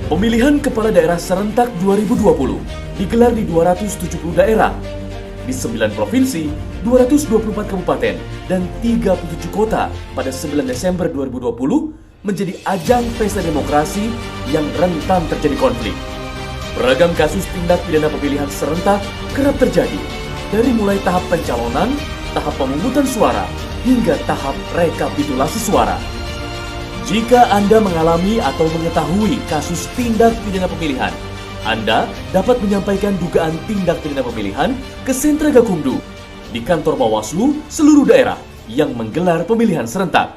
Pemilihan Kepala Daerah Serentak 2020 digelar di 270 daerah, di 9 provinsi, 224 kabupaten, dan 37 kota pada 9 Desember 2020 menjadi ajang pesta demokrasi yang rentan terjadi konflik. Beragam kasus tindak pidana pemilihan serentak kerap terjadi, dari mulai tahap pencalonan, tahap pemungutan suara, hingga tahap rekapitulasi suara. Jika Anda mengalami atau mengetahui kasus tindak pidana pemilihan, Anda dapat menyampaikan dugaan tindak pidana pemilihan ke Sentra Gakumdu di kantor Bawaslu seluruh daerah yang menggelar pemilihan serentak.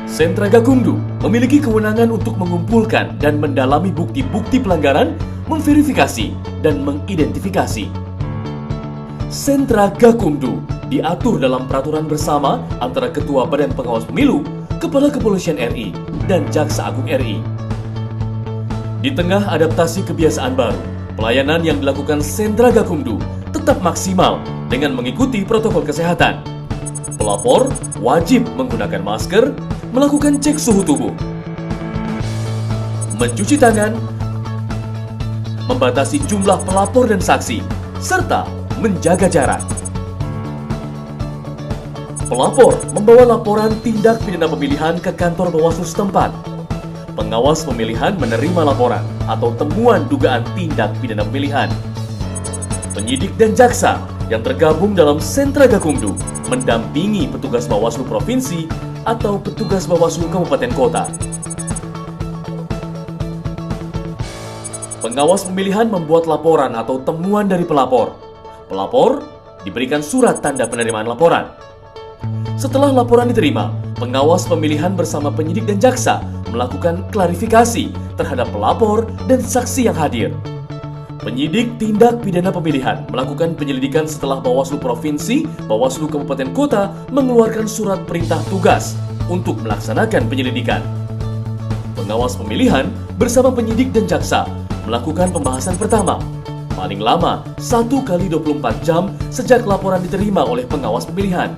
Sentra Gakumdu memiliki kewenangan untuk mengumpulkan dan mendalami bukti-bukti pelanggaran, memverifikasi, dan mengidentifikasi. Sentra Gakumdu diatur dalam peraturan bersama antara Ketua Badan Pengawas Pemilu, Kepala Kepolisian RI, dan Jaksa Agung RI. Di tengah adaptasi kebiasaan baru, pelayanan yang dilakukan Sentra Gakumdu tetap maksimal dengan mengikuti protokol kesehatan. Pelapor wajib menggunakan masker, melakukan cek suhu tubuh, mencuci tangan, membatasi jumlah pelapor dan saksi, serta menjaga jarak. Pelapor membawa laporan tindak pidana pemilihan ke kantor Bawaslu setempat. Pengawas pemilihan menerima laporan atau temuan dugaan tindak pidana pemilihan. Penyidik dan jaksa yang tergabung dalam Sentra Gakumdu mendampingi petugas Bawaslu Provinsi atau petugas Bawaslu Kabupaten Kota. Pengawas pemilihan membuat laporan atau temuan dari pelapor. Pelapor diberikan surat tanda penerimaan laporan. Setelah laporan diterima, pengawas pemilihan bersama penyidik dan jaksa melakukan klarifikasi terhadap pelapor dan saksi yang hadir. Penyidik tindak pidana pemilihan melakukan penyelidikan setelah Bawaslu Provinsi, Bawaslu Kabupaten Kota mengeluarkan surat perintah tugas untuk melaksanakan penyelidikan. Pengawas pemilihan bersama penyidik dan jaksa melakukan pembahasan pertama, paling lama 1 kali 24 jam sejak laporan diterima oleh pengawas pemilihan.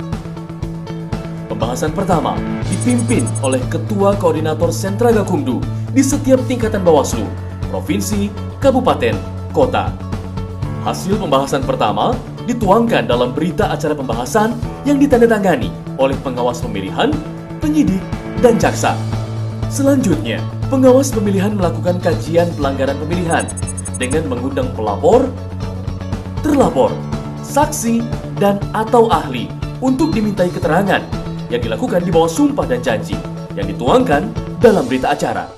Pembahasan pertama dipimpin oleh Ketua Koordinator Sentra Gakumdu di setiap tingkatan Bawaslu, Provinsi, Kabupaten, Kota. Hasil pembahasan pertama dituangkan dalam berita acara pembahasan yang ditandatangani oleh pengawas pemilihan, penyidik, dan jaksa. Selanjutnya, pengawas pemilihan melakukan kajian pelanggaran pemilihan dengan mengundang pelapor, terlapor, saksi, dan atau ahli untuk dimintai keterangan yang dilakukan di bawah sumpah dan janji yang dituangkan dalam berita acara.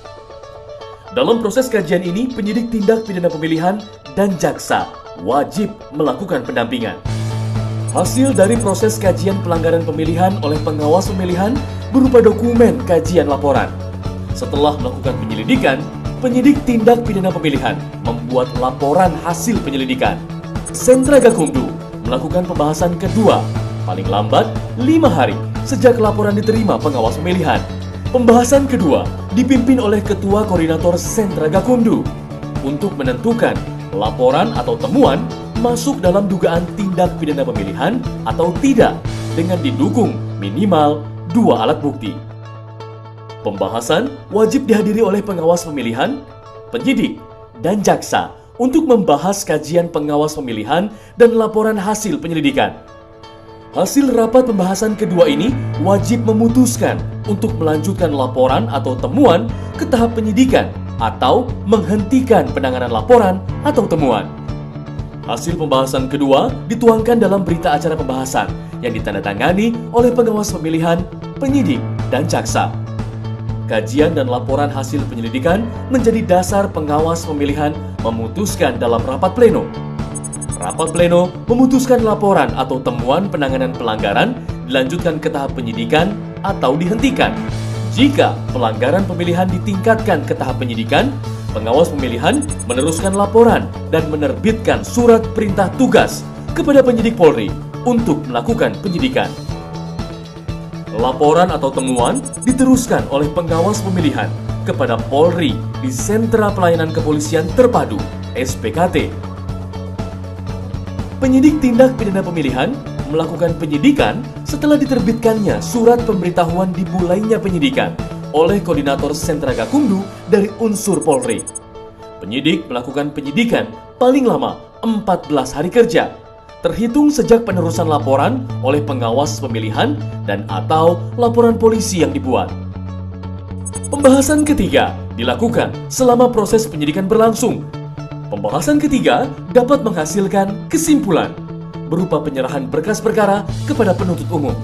Dalam proses kajian ini, penyidik tindak pidana pemilihan dan jaksa wajib melakukan pendampingan. Hasil dari proses kajian pelanggaran pemilihan oleh pengawas pemilihan berupa dokumen kajian laporan. Setelah melakukan penyelidikan, penyidik tindak pidana pemilihan membuat laporan hasil penyelidikan. Sentra Gakumdu melakukan pembahasan kedua, paling lambat 5 hari sejak laporan diterima pengawas pemilihan. Pembahasan kedua dipimpin oleh Ketua Koordinator Sentra Gakumdu untuk menentukan laporan atau temuan masuk dalam dugaan tindak pidana pemilihan atau tidak dengan didukung minimal 2 alat bukti. Pembahasan wajib dihadiri oleh pengawas pemilihan, penyidik, dan jaksa untuk membahas kajian pengawas pemilihan dan laporan hasil penyelidikan. Hasil rapat pembahasan kedua ini wajib memutuskan untuk melanjutkan laporan atau temuan ke tahap penyidikan atau menghentikan penanganan laporan atau temuan. Hasil pembahasan kedua dituangkan dalam berita acara pembahasan yang ditandatangani oleh pengawas pemilihan, penyidik, dan jaksa. Kajian dan laporan hasil penyelidikan menjadi dasar pengawas pemilihan memutuskan dalam rapat pleno. Rapat pleno memutuskan laporan atau temuan penanganan pelanggaran dilanjutkan ke tahap penyidikan atau dihentikan. Jika pelanggaran pemilihan ditingkatkan ke tahap penyidikan, pengawas pemilihan meneruskan laporan dan menerbitkan surat perintah tugas kepada penyidik Polri untuk melakukan penyidikan. Laporan atau temuan diteruskan oleh pengawas pemilihan kepada Polri di Sentra Pelayanan Kepolisian Terpadu (SPKT). Penyidik tindak pidana pemilihan melakukan penyidikan setelah diterbitkannya surat pemberitahuan dimulainya penyidikan oleh Koordinator Sentra Gakumdu dari unsur Polri. Penyidik melakukan penyidikan paling lama 14 hari kerja, terhitung sejak penerusan laporan oleh pengawas pemilihan dan atau laporan polisi yang dibuat. Pembahasan ketiga dilakukan selama proses penyidikan berlangsung. Pembahasan ketiga dapat menghasilkan kesimpulan berupa penyerahan berkas perkara kepada penuntut umum.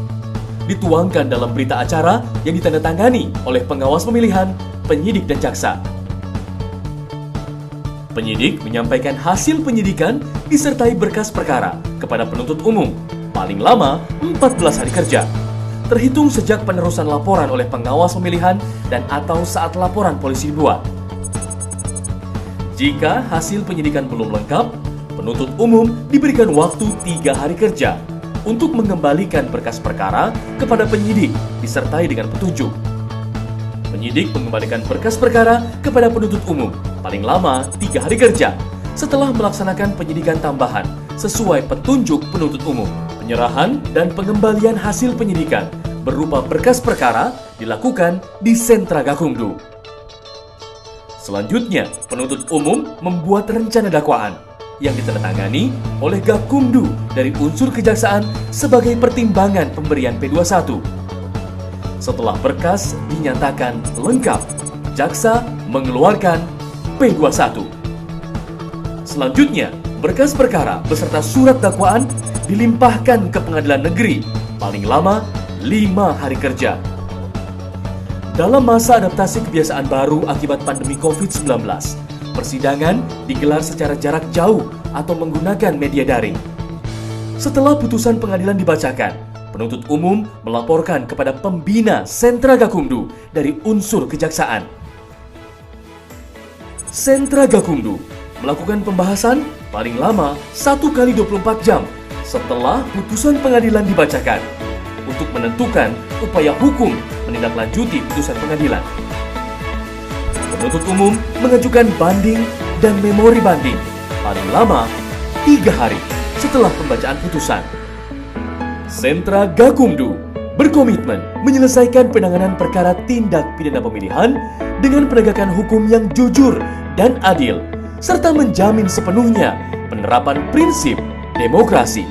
Dituangkan dalam berita acara yang ditandatangani oleh pengawas pemilihan, penyidik, dan jaksa. Penyidik menyampaikan hasil penyidikan disertai berkas perkara kepada penuntut umum paling lama 14 hari kerja, terhitung sejak penerusan laporan oleh pengawas pemilihan dan atau saat laporan polisi dibuat. Jika hasil penyidikan belum lengkap, penuntut umum diberikan waktu 3 hari kerja untuk mengembalikan berkas perkara kepada penyidik disertai dengan petunjuk. Penyidik mengembalikan berkas perkara kepada penuntut umum paling lama 3 hari kerja setelah melaksanakan penyidikan tambahan sesuai petunjuk penuntut umum. Penyerahan dan pengembalian hasil penyidikan berupa berkas perkara dilakukan di Sentra Gakumdu. Selanjutnya, penuntut umum membuat rencana dakwaan yang ditandatangani oleh Gakumdu dari unsur kejaksaan sebagai pertimbangan pemberian P21. Setelah berkas dinyatakan lengkap, jaksa mengeluarkan P21. Selanjutnya, berkas perkara beserta surat dakwaan dilimpahkan ke pengadilan negeri paling lama 5 hari kerja. Dalam masa adaptasi kebiasaan baru akibat pandemi COVID-19, persidangan digelar secara jarak jauh atau menggunakan media daring. Setelah putusan pengadilan dibacakan, penuntut umum melaporkan kepada pembina Sentra Gakumdu dari unsur kejaksaan. Sentra Gakumdu melakukan pembahasan paling lama 1 kali 24 jam setelah putusan pengadilan dibacakan untuk menentukan upaya hukum menindaklanjuti putusan pengadilan. Penuntut umum mengajukan banding dan memori banding paling lama 3 hari setelah pembacaan putusan. Sentra Gakumdu berkomitmen menyelesaikan penanganan perkara tindak pidana pemilihan dengan penegakan hukum yang jujur dan adil, serta menjamin sepenuhnya penerapan prinsip demokrasi